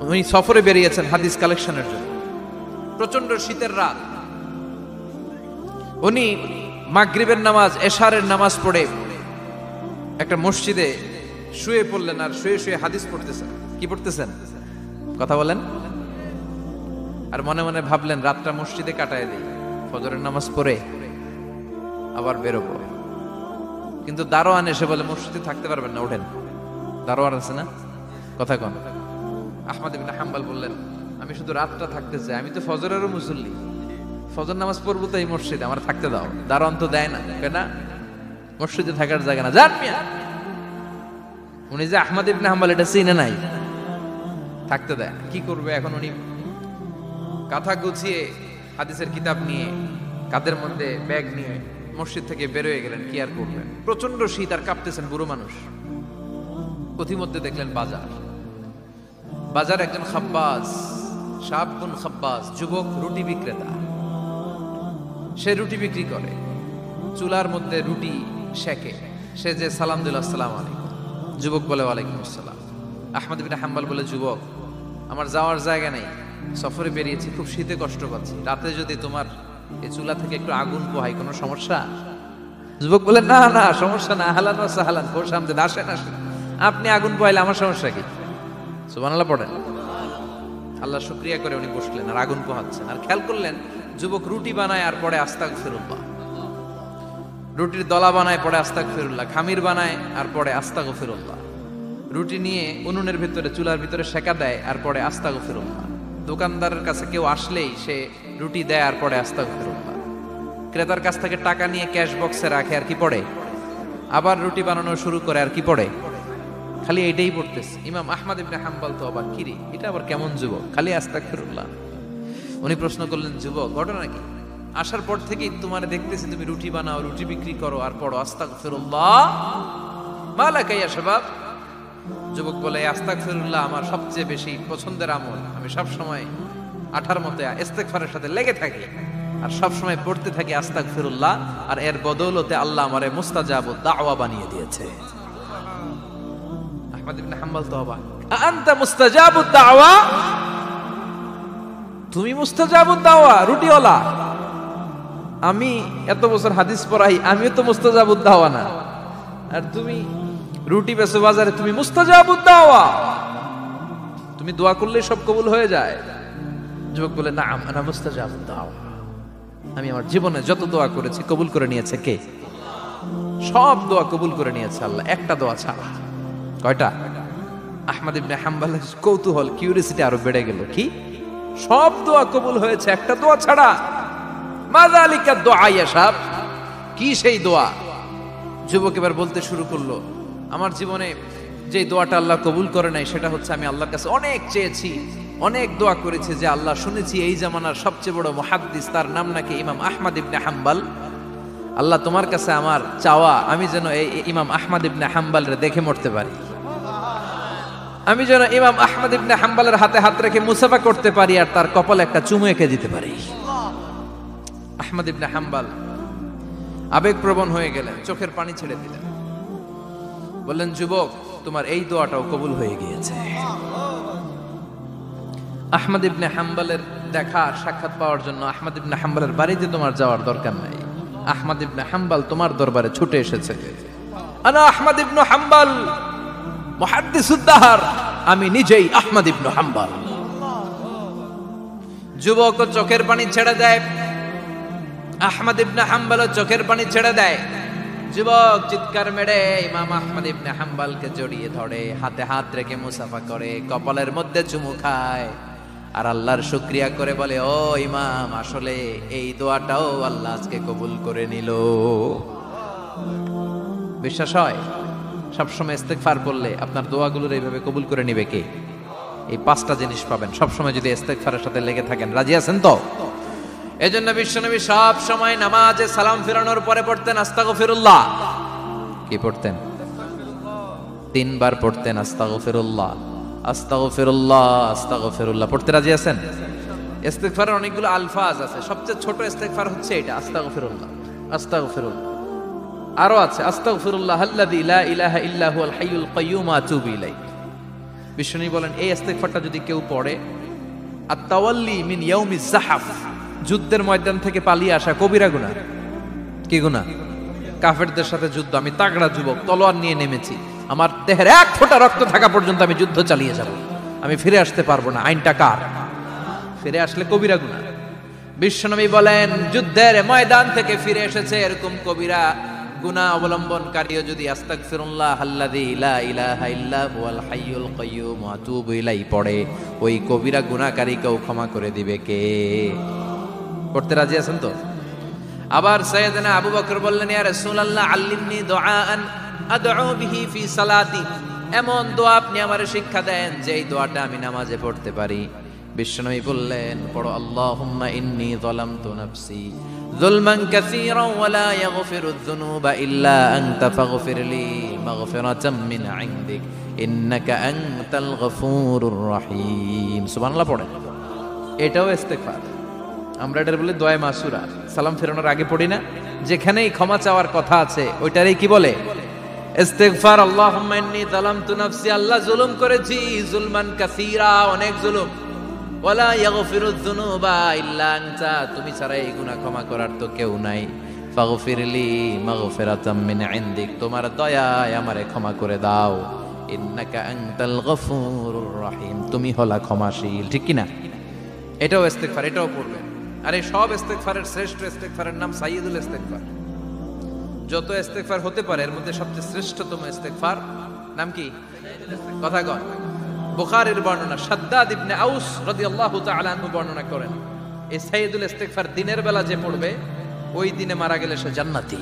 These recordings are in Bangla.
উনি সফরে বেরিয়েছেন হাদিস কালেকশনের জন্য। প্রচন্ড শীতের রাত, উনি মাগরিবের নামাজ, এশারের নামাজ পড়ে একটা মসজিদে শুয়ে পড়লেন, আর শুয়ে শুয়ে হাদিস পড়তেছেন। কি পড়তেছেন? কথা বলেন। আর মনে মনে ভাবলেন রাতটা মসজিদে কাটায় দিই, ফজরের নামাজ পড়ে আবার বেরোবো। কিন্তু দারোয়ান এসে বলে মসজিদে থাকতে পারবেন না, ওঠেন। দারোয়ান আছে না, কথা কন। আহমদ ইবনে হাম্বল বললেন আমি শুধু রাতটা থাকতে চাই, আমি তো ফজরেরও মুসল্লি, ফজর নামাজ পড়বো তো এই মসজিদে, আমার থাকতে দাও। দারোয়ান তো দেয় না, কেনা মসজিদে থাকার জায়গা না, যান মিয়া। উনি যে আহমদ ইবনে হাম্বল এটা চিনে নাই, থাকতে দেয়। কি করবে এখন? উনি কাঁথা গুছিয়ে হাদিসের কিতাব নিয়ে কাঁধের মধ্যে ব্যাগ নিয়ে মসজিদ থেকে বেরোয় গেলেন। কি আর করবেন, প্রচন্ড শীত, আর কাঁপতেছেন, বুড়ো মানুষ। পথিমধ্যে দেখলেন বাজার, বাজার একজন খাব্বাস, শাবুন খাব্বাস, যুবক রুটি বিক্রেতা। সে রুটি বিক্রি করে, চুলার মধ্যে রুটি সেকে। সে যে সালাম দিল আসসালামু আলাইকুম, যুবক বলে ওয়ালাইকুম আসসালাম। আহমদ ইবনে হাম্বল বলে যুবক আমার যাওয়ার জায়গা নেই, সফরে বেরিয়েছি, খুব শীতে কষ্ট পাচ্ছি, রাতে যদি তোমার এই চুলা থেকে একটু আগুন পোহাই কোনো সমস্যা? যুবক বলে না না সমস্যা না, আহলান ওয়া সাহলান, খোশ আমদেদ, আসেন আসেন, আপনি আগুন পোহাইলে আমার সমস্যা কি? সুবহানাল্লাহ পড়েন। আল্লাহ শুকরিয়া করে উনি বসলেন আর আগুন পোহাচ্ছেন। আর খেয়াল করলেন যুবক রুটি বানায় আর পরে আস্তাগফিরুল্লাহ, রুটির দলা বানায় পরে আস্তাগফিরুল্লাহ, খামির বানায় আর পরে আস্তাগফিরুল্লাহ, রুটি নিয়ে উনুনের ভিতরে চুলার ভিতরে সেকা দেয় আর পরে আস্তাগফিরুল্লাহ। দোকানদারের কাছে কেউ আসলেই সে রুটি দেয় আর পরে আস্তাগফিরুল্লাহ। ক্রেতার কাছ থেকে টাকা নিয়ে ক্যাশ বক্সে রাখে আর কি পড়ে, আবার রুটি বানানো শুরু করে আর কি পড়ে, খালি এইটাই পড়তেছে। ইমাম আহমদ ইবনে হাম্বল তো আবার কিরে, এটা আবার কেমন যুবক, খালি আস্তাগফিরুল্লাহ। উনি প্রশ্ন করলেন যুবক ঘটনা কি? আসার পর থেকেই তোমার দেখতেছি তুমি রুটি বানাও, রুটি বিক্রি করো আর পড়ো আস্তাগফিরুল্লাহ, মালাকা ইয়া শাবাব। যুবক বলে আস্তাগফিরুল্লাহ আমার সবচেয়ে বেশি পছন্দের আমল, আমি সব সময় আঠার মতো ইস্তেগফারের সাথে লেগে থাকি আর সব সময় পড়তে থাকি আস্তাগফিরুল্লাহ, আর এর বদৌলতে আল্লাহ আমারে মুস্তাজাবুদ দাওয়া বানিয়ে দিয়েছে। আহমদ ইবনে হাম্বল তো অবাক, আনতা মুস্তাজাবুদ দাওয়া, তুমি মুস্তাজাবুদ দাওয়া, রুটিওয়ালা। আমি এত বছর হাদিস পড়াই, আমিও তো মুস্তাজাবুদ দাওয়া না, আর তুমি রুটি বেচো বাজারে, তুমি মুস্তাজাবুদ দাওয়া, তুমি দোয়া করলে সব কবুল হয়ে যায়। যুবক বলে না আনা মুস্তাজাবুদ দাওয়া, আমি আমার জীবনে যত দোয়া করেছি কবুল করে নিয়েছে কে? সব দোয়া কবুল করে নিয়েছে আল্লাহ, একটা দোয়া ছাড়া। কয়টা? আহমদ ইবনে হাম্বলের কৌতূহল, কিউরিসিটি আরো বেড়ে গেল। কি? সব দোয়া কবুল হয়েছে একটা দোয়া ছাড়া। মাযালিকা দোয়া ইয়া শাব, কি সেই দোয়া? যুবক এবার বলতে শুরু করলো আমার জীবনে যে দোয়াটা আল্লাহ কবুল করে নাই সেটা হচ্ছে আমি আল্লাহর কাছে অনেক চেয়েছি, অনেক দোয়া করেছি যে আল্লাহ শুনেছি এই জামানার সবচেয়ে বড় মুহাদ্দিস, তার নাম নাকি ইমাম আহমদ ইবনে হাম্বল। আল্লাহ তোমার কাছে আমার চাওয়া আমি যেন এই ইমাম আহমদ ইবনে হাম্বলরে দেখে মরতে পারি, আমি যেন ইমাম আহমদ ইবনে হাম্বলের হাতে হাত রেখে মুসাফা করতে পারি আর তার কপালে একটা চুমু এঁকে দিতে পারি। আহমদ ইবনে হাম্বল আবেগপ্রবণ হয়ে গেলেন, চোখের পানি ছেড়ে দিলেন, বললেন যুবক তোমার এই দোয়াটাও কবুল হয়ে গিয়েছে। আহমদ ইবনে হাম্বলের দেখা সাক্ষাৎ পাওয়ার জন্য আহমদ ইবনে হাম্বলের বাড়িতে তোমার যাওয়ার দরকার নাই, আহমদ ইবনে হাম্বল তোমার দরবারে ছুটে এসেছে। আনা আহমদ ইবনে হাম্বল মুহাদ্দিসুদ দাহর, আমি নিজেই আহমদ ইবনে হাম্বল। যুবক চোখের পানি ছেড়ে দেয়, আহমদ ইবনে হাম্বল চোখের পানি ছেড়ে দেয়। যুবক চিৎকার মেরে ইমাম আহমদ ইবনে হাম্বলকে জড়িয়ে ধরে, হাতে হাত রেখে মুসাফা করে, কপালের মধ্যে চুমু খায় আর আল্লাহর শুকরিয়া করে বলে ও ইমাম আসলে এই দোয়াটাও আল্লাহ আজকে কবুল করে নিল। বিশ্বাস হয় সবসময় ইস্তেগফার করলে আপনার দোয়াগুলোর এইভাবে কবুল করে নিবে কে? এই পাঁচটা জিনিস পাবেন সবসময় যদি ইস্তেগফারের সাথে লেগে থাকেন। রাজি আছেন তো? এজন্য বিশ্বনবী সব সময় নামাজে সালাম ফিরানোর পরে পড়তেন আস্তাগফিরুল্লাহ। কি পড়তেন? 3 বার পড়তেন আস্তাগফিরুল্লাহ, আস্তাগফিরুল্লাহ, আস্তাগফিরুল্লাহ। পড়তে রাজি আছেন? ইস্তেগফারের অনেকগুলো আলফাজ আছে, সবচেয়ে ছোট ইস্তেগফার হচ্ছে এটা আস্তাগফিরুল্লাহ, আস্তাগফিরুল্লাহ। আরো আছে আস্তাগফিরুল্লাহ আল্লাযী লা ইলাহা ইল্লা হুয়াল হাইয়ুল কাইয়্যুম আতুবু ইলাইহি। বিশ্বনবী বলেন এই ইস্তেগফারটা যদি কেউ পড়ে, আত-তাওয়াল্লি মিন ইয়াউমিজ যাহাফ, যুদ্ধের ময়দান থেকে পালিয়ে আসা কবিরা গুনাহ। কি গুনাহ? কাফেরদের সাথে যুদ্ধ, আমি তাগড়া যুবক, তলোয়ার নিয়ে নেমেছি, আমার দেহের এক ফোঁটা রক্ত থাকা পর্যন্ত আমি যুদ্ধ চালিয়ে যাব, আমি ফিরে আসতে পারবো না, আইনটা কার? ফিরে আসলে কবিরা গুনাহ। বিশ্বনবী বলেন যুদ্ধের ময়দান থেকে ফিরে এসেছে এরকম কবিরা গুনাহ অবলম্বনকারীও যদি আস্তাগফিরুল্লাহ আল্লাযী লা ইলাহা ইল্লা হুয়াল হাইয়ুল কাইয়্যুম ওয়া আতুবু ইলাইহি পড়ে, ওই কবিরা গুনাহকারীকেও ক্ষমা করে দিবে কে? পড়তে রাজি আছেন তো? আবার সাইয়েদনা আবু বকর বললেন, ইয়া রাসূলুল্লাহ আল্লিমনি দুআআন আদউ বিহি ফি সালাতি, এমন দোয়া আপনি আমারে শিক্ষা দেন যে এই দোয়াটা আমি নামাজে পড়তে পারি। বিশ্বনবী বললেন, পড়ো আল্লাহুম্মা ইন্নী যালামতু নাফসি যুলমান কাসীরান ওয়া লা ইয়াগফিরুয যুনুবা ইল্লা আনতা ফাগফিরলি মাগফিরাতাম মিন ইনদিক ইন্নাকা আনতাল গফুরুর রহিম। সুবহানাল্লাহ পড়েন, এটাও ইস্তেগফার। আমরা এটার বলে দোয়া মাসুরা, সালাম ফেরানোর আগে পড়ি না? যেখানেই ক্ষমা চাওয়ার কথা আছে ওইটারই কি বলে? ইস্তেগফার। আল্লাহুম্মা ইন্নী যালামতু নাফসি, আল্লাহ জুলুম করেছি, যুলমান কাসীরা, অনেক জুলুম, ওয়ালা ইয়াগফিরুয যুনুবা ইল্লা আনতা, তুমি ছাড়া এই গুনাহ ক্ষমা করার তো কেউ নাই, ফাগফিরলি মাগফিরাতাম মিন ইনদিক, তোমার দয়ায় আমারে ক্ষমা করে দাও, ইন্নাকা আনতাল গফুরুর রহিম, তুমি হলা ক্ষমাশীল। ঠিক কি না? এটাও ইস্তেগফার, এটাও পড়বেন। আর এই সব ইস্তেগফারের শ্রেষ্ঠ ইস্তেগফারের নাম সাইয়্যিদুল ইস্তেগফার। যত ইস্তেগফার হতে পারে এর মধ্যে সবচেয়ে শ্রেষ্ঠতম ইস্তেগফার নাম কি? কথা কন। বুখারীর বর্ণনা, শাদ্দাদ ইবনে আউস রাদিয়াল্লাহু তাআলা আনহু বর্ণনা করেন, এই সাইয়্যিদুল ইস্তেগফার দিনের বেলা যে পড়বে ওই দিনে মারা গেলে সে জান্নাতি।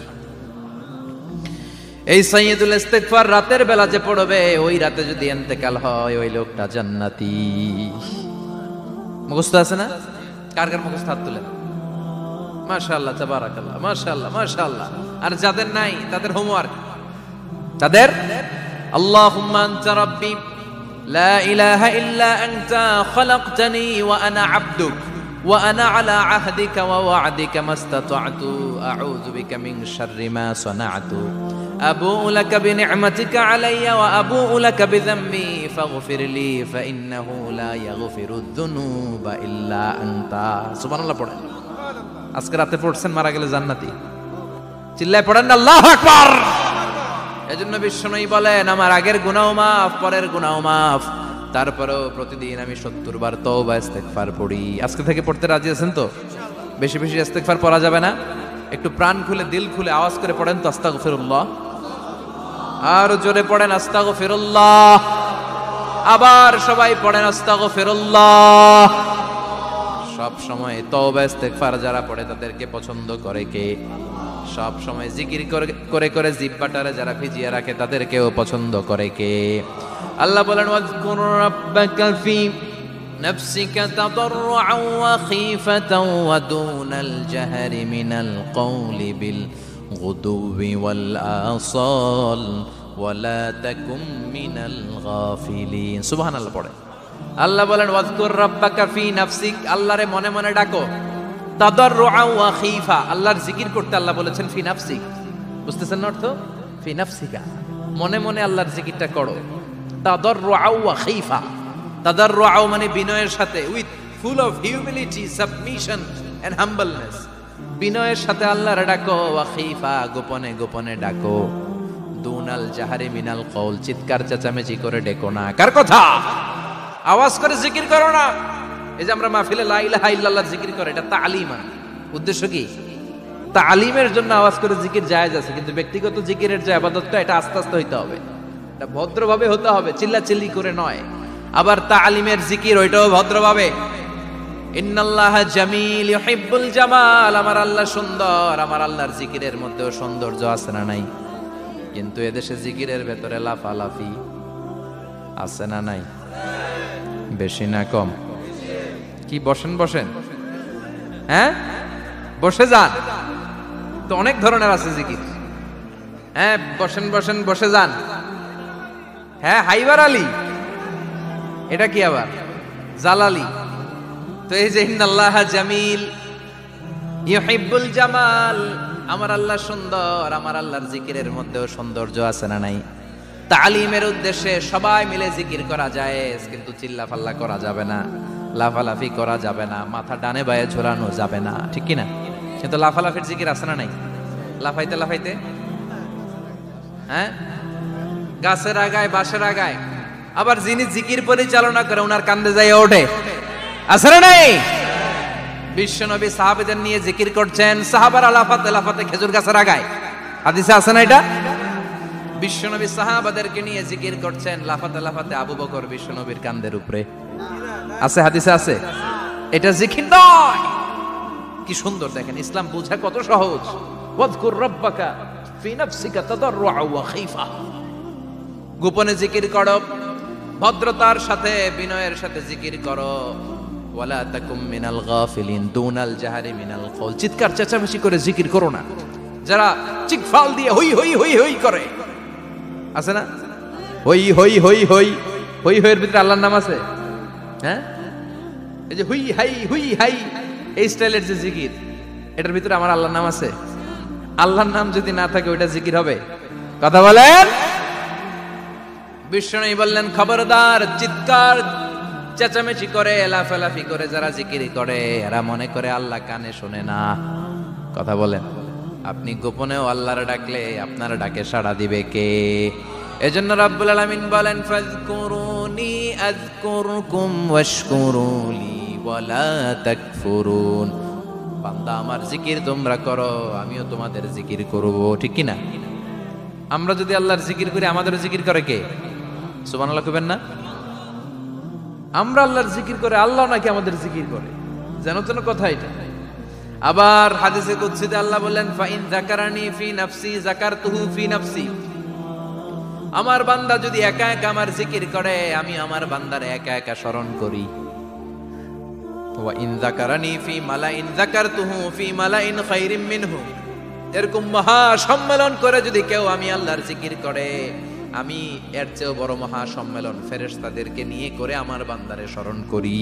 এই সাইয়্যিদুল ইস্তেগফার রাতের বেলা যে পড়বে ওই রাতে যদি ইন্তেকাল হয় ওই লোকটা জান্নাতি। মুখস্থ আছে না? কার কার মুখস্থ? হাত তুলেন। মাশাআল্লাহ, তাবারাকাল্লাহ, মাশাআল্লাহ, মাশাআল্লাহ। আর যাদের নাই তাদের হোমওয়ার্ক, তাদের আল্লাহুম্মা আনতা রাব্বি লা ইলাহা ইল্লা আনতা খালাকতানি ওয়া আনা আবদুক ওয়া আনা আলা আহদিকা ওয়া ওয়া'দিকা মাস্তাতা'তু আউযু বিকা মিন শাররি মা সানা'তু আবুউ লাকা বিনি'মাতিকা আলাইয়া ওয়া আবুউ লাকা বিযামবি ফাগফিরলি ফাইন্নাহু লা ইয়াগফিরুয যুনুবা ইল্লা আনতা। সুবহানাল্লাহ পড়েন। আজকে রাতে পড়ছেন, মারা গেলে জান্নাতি। চিল্লায় পড়েন না আল্লাহু আকবার। এজন্য বিশ্বনবী বলেন আমার আগের গুনাহ মাফ, পরের গুনাহ মাফ, তারপরেও প্রতিদিন আমি 70 বার তওবা ইস্তেগফার পড়ি। আজকে থেকে পড়তে রাজি আছেন তো? বেশি বেশি ইস্তেগফার পড়া যাবে না? একটু প্রাণ খুলে দিল খুলে আওয়াজ করে পড়েন তো আস্তাগফিরুল্লাহ। আর জোরে পড়েন আস্তাগফিরুল্লাহ। আবার সবাই পড়েন আস্তাগফিরুল্লাহ। সব সময় তওবা ইস্তেগফার যারা পড়ে তাদেরকে পছন্দ করে কে? সব সময় জিকির করে করে জিহ্বাটারে যারা ভিজিয়ে রাখে তাদেরকেও পছন্দ করে কে? আল্লাহ বলেন ওয়াজকুর রাব্বাকা ফি নাফসিকা তাদাররুআন ওয়া খীফাতান ওয়া দুনাল জাহরি মিনাল কওলি বিল গুদুবি ওয়াল আসাল ওয়া লা তাকুম মিনাল গাফিলিন। সুবহানাল্লাহ পড়ে। আল্লাহ বলেন ওয়াজকুর রাব্বাকা ফি নাফসিক, আল্লাহরে মনে মনে ডাকো, তাদাররুআন ওয়া খীফা, আল্লাহর জিকির করতে আল্লাহ বলেছেন ফি নাফসিক। বুঝতেছেন না অর্থ? ফি নাফসিকা, মনে মনে আল্লাহর জিকিরটা করো। তাদাররুআন ওয়া খীফা, তাদাররুআ মানে বিনয়ের সাথে, with full of humility, submission and humbleness, বিনয়ের সাথে আল্লাহর ডাকো। ওয়া খীফা, গোপনে গোপনে ডাকো। দুনাল জাহারি মিনাল কওল, চিৎকার চেঁচামেচি করে ডেকো না। কার কথা? আওয়াজ করে জিকির করো না। এই যে আমরা মাহফিলে লা ইলাহা ইল্লাল্লাহ জিকির করে, এটা তালিমান। উদ্দেশ্য কি? তালিমের জন্য আওয়াজ করে জিকির জায়েজ আছে, কিন্তু ব্যক্তিগত জিকিরের যে ইবাদতটা এটা আস্তে আস্তে হইতে হবে, এটা ভদ্রভাবে হতে হবে, চিল্লাচিল্লি করে নয়। আবার তালিমের জিকির ওইটাও ভদ্রভাবে। ইন্নাল্লাহা জামিল ইউহিব্বুল জামাল, আমার আল্লাহ সুন্দর, আমার আল্লাহর জিকিরের মধ্যেও সৌন্দর্য আছে না নাই? কিন্তু এদেশে জিকিরের ভেতরে লাফালাফি আছে না নাই? বেশি না কম? কি বসেন বসেন, হ্যাঁ বসে যান তো, অনেক ধরনের আছে জিকির। হ্যাঁ বসেন বসেন, বসে যান। হ্যাঁ হাইবার আলী, এটা কি আবার জালালি? তো এই যে ইন্নাল্লাহা জামিল ইউহিব্বুল জামাল, আমার আল্লাহ সুন্দর, আমার আল্লাহর জিকিরের মধ্যেও সৌন্দর্য আছে না নাই? তালিমের উদ্দেশ্যে সবাই মিলে জিকির করা যায়, কিন্তু চিল্লাফাল্লা করা যাবে না, লাফালাফি করা যাবে না, মাথা ডানে বায়ে ঝোলানো যাবে না, ঠিক কি না? কিন্তু লাফালাফির জিকির আছে না নাই? লাফাইতে লাফাইতে, হ্যাঁ, গাছের আগায় বাঁশের আগায়, আবার যিনি জিকির পরিচালনা করে ওনার কান্দে যায় ওঠে, আছে না নাই? বিশ্বনবী সাহাবীদের নিয়ে জিকির করছেন, সাহাবারা লাফাতে লাফাতে খেজুর গাছের আগায়, হাদিসে আছে না এটা? বিশ্বনবী সাহাবাদেরকে নিয়ে জিকির করছেন, লাফাতে লাফাতে আবু বকর বিশ্বনবীর কান্দের উপরে, আছে হাদিসে আছে। এটা জিকির নয়। কি সুন্দর দেখেন, ইসলাম বোঝা কত সহজ। ওয়াযকুর রাব্বাকা ফি নাফসিকা তাদাররুআ ওয়া খাইফা, গোপনে জিকির করো, ভদ্রতার সাথে বিনয়ের সাথে জিকির করো। ওয়ালা তাকুম মিনাল গাফিলিন দুনাল জাহারি মিনাল কওল, চিৎকার চেঁচামেচি করে জিকির করো না। যারা চিকফাল দিয়ে হই হই হই হই করে, আছে না? হই হই হই হই হই হইয়ের ভিতরে আল্লাহর নাম আছে, হ্যাঁ? এই যে হুই হাই হুই হাই এই স্টাইলের যে জিকির, এটার ভিতরে আমার আল্লাহর নাম আছে? আল্লাহর নাম যদি না থাকে ওইটা জিকির হবে? কথা বলেন। বিষ্ণু বললেন, খবরদার, চিৎকার চেঁচামেচি করে লাফালাফি করে যারা জিকির করে এরা মনে করে আল্লাহ কানে শোনে না। কথা বলেন। আপনি গোপনেও আল্লাহর ডাকলে আপনার ডাকে সাড়া দিবে কে? এজন্য রাব্বুল আলামিন বলেন, ফাযকুরুনি আযকুরকুম ওয়াশকুরুলি ওয়ালা তাকফুরুন। বান্দা আমার জিকির তোমরা করো, আমিও তোমাদের জিকির করব, ঠিক কি না? আমরা যদি আল্লাহর জিকির করি, আমাদের জিকির করে কে? সুবহানাল্লাহ কইবেন না? আমরা আল্লাহর জিকির করে, আল্লাহ নাকি আমাদের জিকির করে, যেন তেন কথা এটা। আবার হাদিসে কুদসিতে আল্লাহ বললেন, ফাইন যাকারানি ফি নাফসি যাকারতুহু ফি নাফসি। আমার বান্দা যদি একা একা আমার জিকির করে, আমি আমার বান্দার একা একা স্মরণ করি। ওয়া ইন যাকারানি ফি মালাইন যাকারতুহু ফি মালাইন খায়রিম মিনহু। এরকম মহা সম্মেলন করে যদি কেউ আমি আল্লাহর জিকির করে, আমি এর চেয়েও বড় মহা সম্মেলন ফেরেশতাদেরকে নিয়ে করে আমার বান্দারে স্মরণ করি।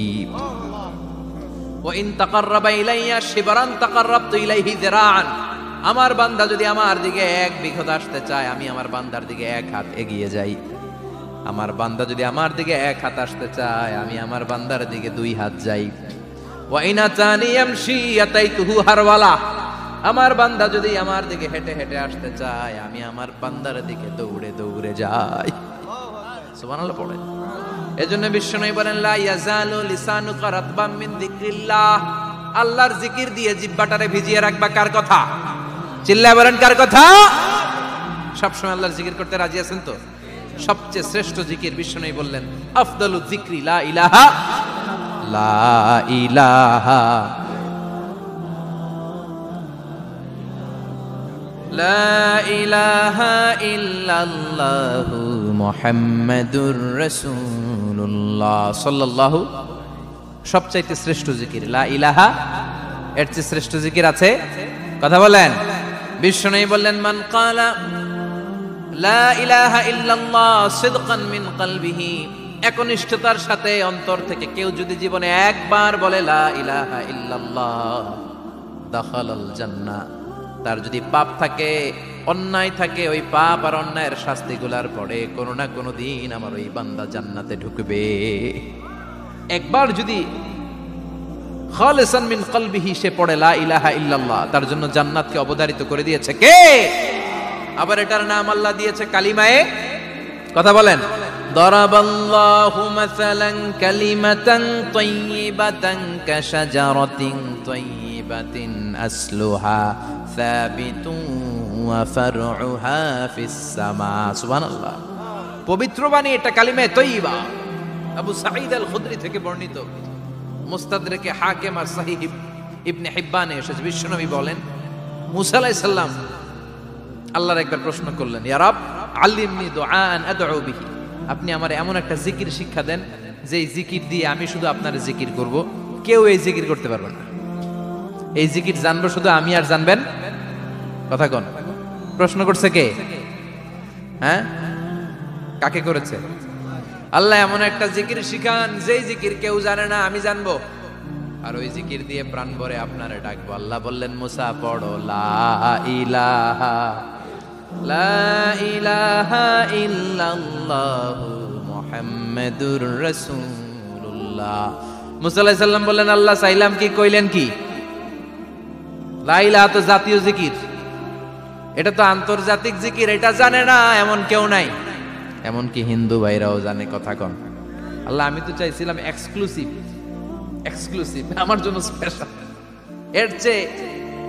ওয়া ইন তাকাররাবা ইলাইয়া শিবরান তাকাররাবতু ইলাইহি যিরাআন। আমার বান্দা যদি আমার দিকে এক বিঘত আসতে চায়, আমি আমার বান্দার দিকে এক হাত এগিয়ে যাই। আমার বান্দা যদি আমার দিকে এক হাত আসতে চায়, আমি আমার বান্দার দিকে দুই হাত যাই। ওয়া ইন আতানি ইয়ামশি আতাইতুহু হারওয়ালা। আমার বান্দা যদি আমার দিকে হেঁটে হেঁটে আসতে চায়, আমি আমার বান্দার দিকে দৌড়ে দৌড়ে যাই। সুবহানাল্লাহ পড়ে। এজন্য বিশ্বনবী বলেন, লা ইয়াজালু লিসানুকা রাতবাম মিন যিকরিল্লাহ। আল্লাহর জিকির দিয়ে জিহ্বাটারে ভিজিয়ে রাখবা। কার কথা? চিল্লায় বলেন, কার কথা? সবসময় আল্লাহর জিকির করতে রাজি আছেন তো? সবচেয়ে শ্রেষ্ঠ জিকির বিশ্বনবী বললেন, আফদালু যিকরি লা ইলাহা লা ইলাহা লা ইলাহা ইল্লাল্লাহু মুহাম্মাদুর রাসূলুল্লাহ সাল্লাল্লাহু। সবচাইতে শ্রেষ্ঠ জিকির লা ইলাহা। এর চেয়ে শ্রেষ্ঠ জিকির আছে? কথা বলেন। বিশ্বনবী বললেন, মান ক্বালা লা ইলাহা ইল্লাল্লাহ সিদকান মিন কলবিহি। একনিষ্ঠতার সাথে অন্তর থেকে কেউ যদি জীবনে একবার বলে লা ইলাহা ইল্লাল্লাহ, দাখালাল জান্নাহ। তার যদি পাপ থাকে, অন্যায় থাকে, ওই পাপ আর অন্যায়ের শাস্তিগুলার পরে কোনো না কোনো দিন আমার ওই বান্দা জান্নাতে ঢুকবে। একবার যদি খালিসান মিন কলবিহি সে পড়ে লা ইলাহা ইল্লাল্লাহ, তার জন্য জান্নাতকে অবধারিত করে দিয়েছে কে? আবার এটার নাম আল্লাহ দিয়েছে কালিমায়ে। কথা বলেন। দরাবাল্লাহু মাসালান কালিমাতান তাইয়িবাতান কাশাজারাতিন তাইয়িবাতিন আসলুহা সাবিতুন ওয়া ফারউহা ফিস সামা। সুবহানাল্লাহ। পবিত্র বাণী এটা কালিমায়ে তাইয়িবা। আবু সাঈদ আল খুদরি থেকে বর্ণিত, মুস্তাদরেকে হাকিম আর সহিহ ইবনে হিব্বানে এসেছে। বিশ্বনবী বলেন, মুসা আলাইহিস সালাম আল্লাহর একবার প্রশ্ন করলেন, ইয়া রাব আল্লিমনি দুআআন আদউ বিহি। আপনি আমার এমন একটা জিকির শিক্ষা দেন যে এই জিকির দিয়ে আমি শুধু আপনার জিকির করব, কেউ এই জিকির করতে পারবে না। এই জিকির জানবো শুধু আমি, আর জানবেন। কথা কোন? প্রশ্ন করছে কে? হ্যাঁ, কাকে করেছে? আল্লাহ এমন একটা জিকির শিখান যেই জিকির কেউ জানে না, আমি জানবো, আর ওই জিকির দিয়ে প্রাণ ভরে আপনারে ডাকবো। আল্লাহ বললেন, মুসা পড়ো লা ইলাহা লা ইলাহা ইল্লাল্লাহ মুহাম্মাদুর রাসূলুল্লাহ। মুসা আলাইহিস সালাম বললেন, আল্লাহ চাইলাম কি, কইলেন কি? লা ইলাহা তো জাতীয় জিকির, এটা তো আন্তর্জাতিক জিকির, এটা জানে না এমন কেউ নাই। এমনকি হিন্দু ভাইরাও জানে। কথা কন। আল্লাহ, আমি তো চাইছিলাম এক্সক্লুসিভ, আমার জন্য স্পেশাল, এর চেয়ে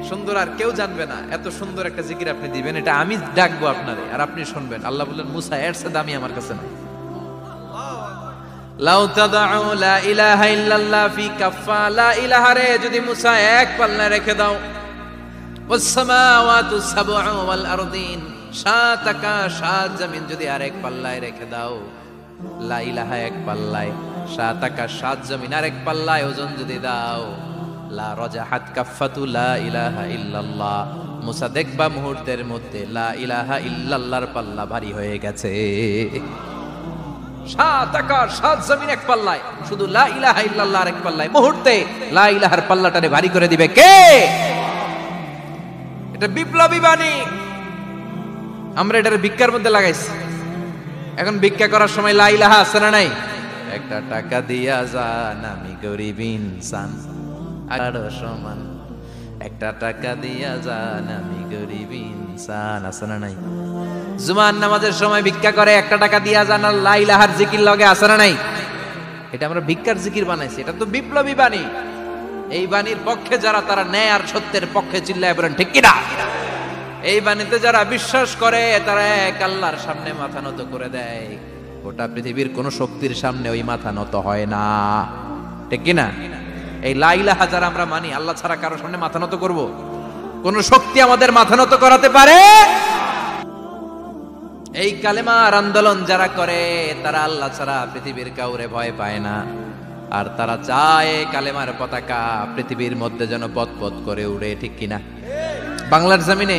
সুন্দর আর কেউ জানবে না, এত সুন্দর একটা জিকির আপনি দিবেন, এটা আমি ডাকবো আপনারে আর আপনি শুনবেন। আল্লাহ বললেন, মুসা, এর চেয়ে দামি আমার কাছে নাই। লাউ তাদউ লা ইলাহা ইল্লাল্লাহ ফি কাফা, লা ইলাহা রে যদি মুসা এক পাল্লায় রেখে দাও, ওয়াস সামাওয়াতু সাবউ ওয়াল আরদিন, সাত আকাশ সাত জমিন যদি আরেক পাল্লায় রেখে দাও, লা ইলাহা এক পাল্লায়, সাত আকাশ সাত জমিন আরেক পাল্লায় ওজন যদি দাও, লা রাজাহাত কাফাতু লা ইলাহা ইল্লাল্লাহ, মুসা দেখবা মুহূর্তের মধ্যে লা ইলাহা ইল্লাল্লাহর পাল্লা ভারী হয়ে গেছে। সাত আকাশ সাত জমিন এক পাল্লায়, শুধু লা ইলাহা ইল্লাল্লাহ আরেক পাল্লায়, মুহূর্তে লা ইলাহার পাল্লাটারে ভারী করে দিবে কে? এটা বিপ্লবী বাণী। আমরা এটার ভিক্ষার মধ্যে লাগাইছি। এখন ভিক্ষা করার সময় লা ইলাহা আছে না নাই? একটা টাকা দিয়া যান, আমি গরিব ইনসান আরো সমান, একটা টাকা দিয়া যান, আমি গরিব ইনসান, আছে না নাই? জুমার নামাজের সময় ভিক্ষা করে, একটা টাকা দিয়া যান, আর লা ইলাহার জিকির লগে, আছে না নাই? এটা আমরা ভিক্ষার জিকির বানাইছি, এটা তো বিপ্লবী বাণী। এই বাণীর পক্ষে যারা, তারা ন্যায় আর সত্যের পক্ষে চিল্লায় বলেন ঠিক কিনা? এই বাণীতে যারা বিশ্বাস করে, তারা এক আল্লাহর সামনে মাথা নত করে দেয়। গোটা পৃথিবীর কোন শক্তির সামনে ওই মাথা নত হয় না, ঠিক কিনা? এই লা ইলাহা যারা আমরা মানি, আল্লাহ ছাড়া কারো সামনে মাথা নত করব? কোন শক্তি আমাদের মাথা নত করাতে পারে? এই কালেমার আন্দোলন যারা করে, তারা আল্লাহ ছাড়া পৃথিবীর কাউরে ভয় পায় না। আর তারা চায় কালেমার পতাকা পৃথিবীর মধ্যে যেন পথ করে উড়ে, ঠিক কিনা? বাংলার জমিনে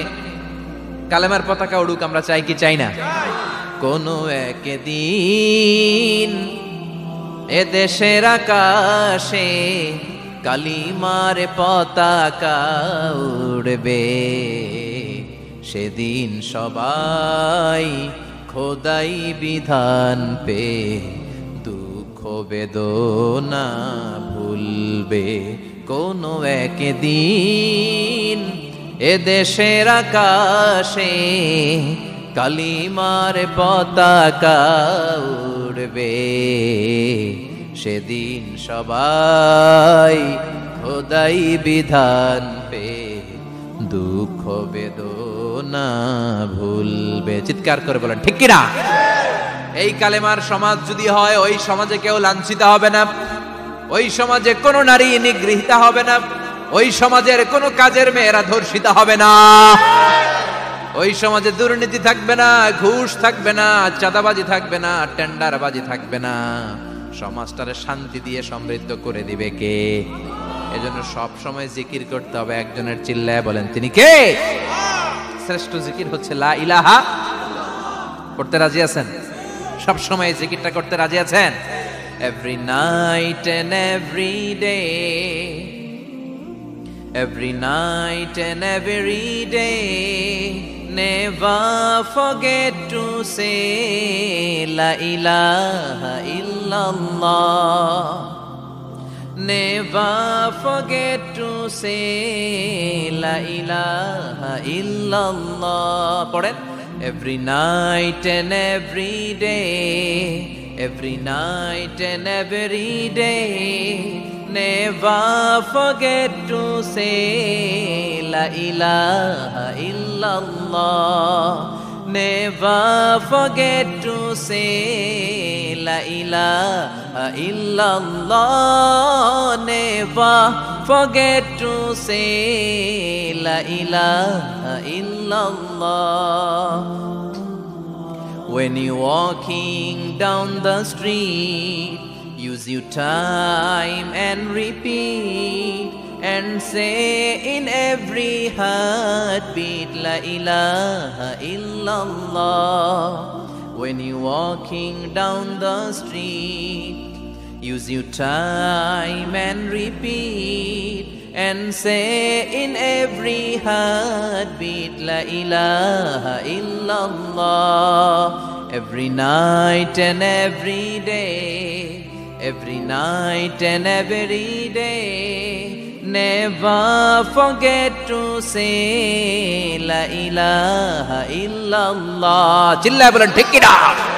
কালেমার পতাকা উড়ুক, আমরা চাই কি চাই না? কোনো একদিন এ দেশের আকাশে কালিমার পতাকা উড়বে, সেদিন সবাই খোদাই বিধান পে দুঃখ বেদনা ভুলবে। কোনো একদিন এ দেশের আকাশে কালিমার পতাকা উড়বে, সেদিন সবাই খোদাই বিধান পে দুঃখ বেদনা ভুলবে। চিৎকার করে বলেন ঠিক কিনা? এই কালেমার সমাজ যদি হয়, ওই সমাজে কেউ লাঞ্ছিত হবে না, ওই সমাজে কোনো নারী নিগৃহীতা হবে না, ওই সমাজের কোনো কাজের মেয়েরা ধর্ষিত হবে না, ওই সমাজে দুর্নীতি থাকবে না, ঘুষ থাকবে না, চাঁদাবাজি থাকবে না, টেন্ডারবাজি থাকবে না। সমাজটারে শান্তি দিয়ে সমৃদ্ধ করে দিবে কে? এজন্য সব সময় জিকির করতে হবে একজনের, চিল্লায় বলেন তিনি কে? শ্রেষ্ঠ জিকির হচ্ছে লা ইলাহা। করতে রাজি আছেন? সব সময় জিকিরটা করতে রাজি আছেন? Every night and every day, every night and every day, never forget to say la ilaha illallah, never forget to say la ilaha illallah. পড়েন, every night and every day, every night and every day, never forget to say la ilaha illallah, never forget to say la ilaha illallah, never forget to say la ilaha illallah. When you're walking down the street, use your time and repeat, and say in every heartbeat la ilaha illallah. When you're walking down the street, Use your time and repeat and say in every heartbeat, La ilaha illallah. Every night and every day, every night and every day, never forget to say La ilaha illallah. Chilla bolan, take it out.